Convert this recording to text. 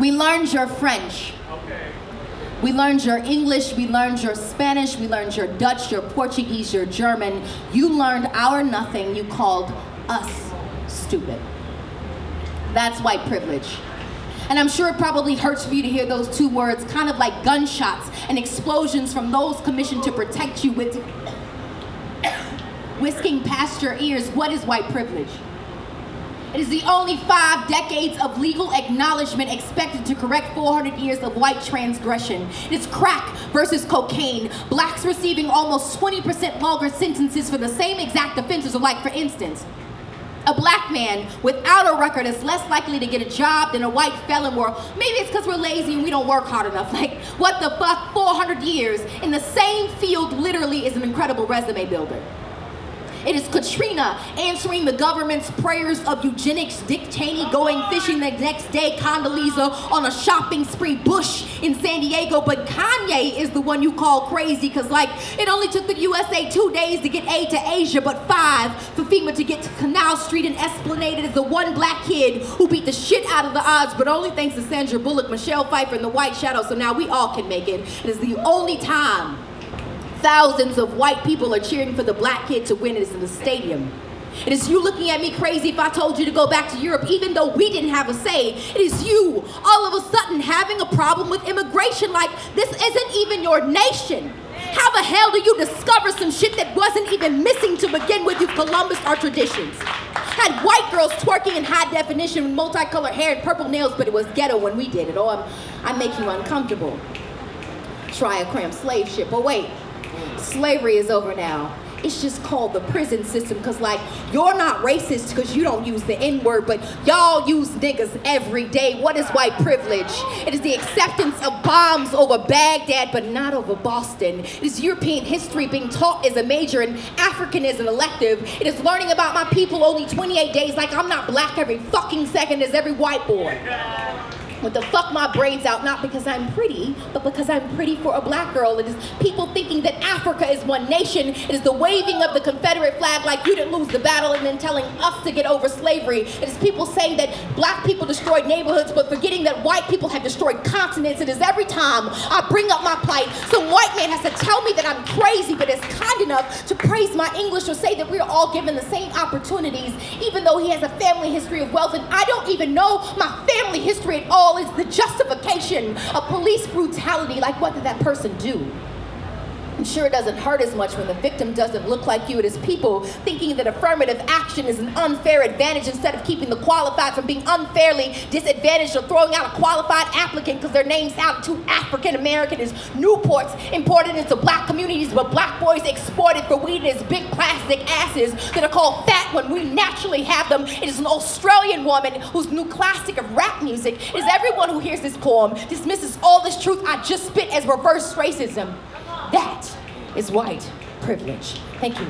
We learned your French. We learned your English, we learned your Spanish, we learned your Dutch, your Portuguese, your German. You learned our nothing, you called us stupid. That's white privilege. And I'm sure it probably hurts for you to hear those two words, kind of like gunshots and explosions from those commissioned to protect you with whisking past your ears. What is white privilege? It is the only 5 decades of legal acknowledgement expected to correct 400 years of white transgression. It is crack versus cocaine. Blacks receiving almost 20% longer sentences for the same exact offenses. Like, for instance, a black man without a record is less likely to get a job than a white felon. Or maybe it's because we're lazy and we don't work hard enough. Like, what the fuck? 400 years in the same field literally is an incredible resume builder. It is Katrina answering the government's prayers of eugenics, Dick Cheney going fishing the next day, Condoleezza on a shopping spree, Bush in San Diego, but Kanye is the one you call crazy because, like, it only took the USA 2 days to get aid to Asia, but 5 for FEMA to get to Canal Street and Esplanade. It is the one black kid who beat the shit out of the odds, but only thanks to Sandra Bullock, Michelle Pfeiffer, and the White Shadow, so now we all can make it. It is the only time thousands of white people are cheering for the black kid to win. It is in the stadium. It is you looking at me crazy if I told you to go back to Europe, even though we didn't have a say. It is you all of a sudden having a problem with immigration, like this isn't even your nation. How the hell do you discover some shit that wasn't even missing to begin with? You Columbus our traditions. Had white girls twerking in high definition with multicolored hair and purple nails, but it was ghetto when we did it. Oh, I make you uncomfortable. Try a cramped slave ship, but wait. Slavery is over now. It's just called the prison system because, like, you're not racist because you don't use the N-word, but y'all use niggas every day. What is white privilege? It is the acceptance of bombs over Baghdad, but not over Boston. It is European history being taught as a major and African as an elective. It is learning about my people only 28 days like I'm not black every fucking second as every white boy. With the fuck my brains out, not because I'm pretty, but because I'm pretty for a black girl. It is people thinking that Africa is one nation. It is the waving of the Confederate flag like you didn't lose the battle and then telling us to get over slavery. It is people saying that black people destroyed neighborhoods but forgetting that white people have destroyed continents. It is every time I bring up my plight, some white man has to tell me that I'm crazy but is kind enough to praise my English or say that we're all given the same opportunities even though he has a family history of wealth and I don't even know my family history at all. Is the justification of police brutality. Like, what did that person do? I'm sure it doesn't hurt as much when the victim doesn't look like you. It is people thinking that affirmative action is an unfair advantage instead of keeping the qualified from being unfairly disadvantaged or throwing out a qualified applicant because their name sounded too African American. Is Newports imported into black communities but black boys exported for weed as big plastic asses that are called fat when we naturally have them. It is an Australian woman whose new classic of rap music is everyone who hears this poem dismisses all this truth I just spit as reverse racism. That is white privilege. Thank you.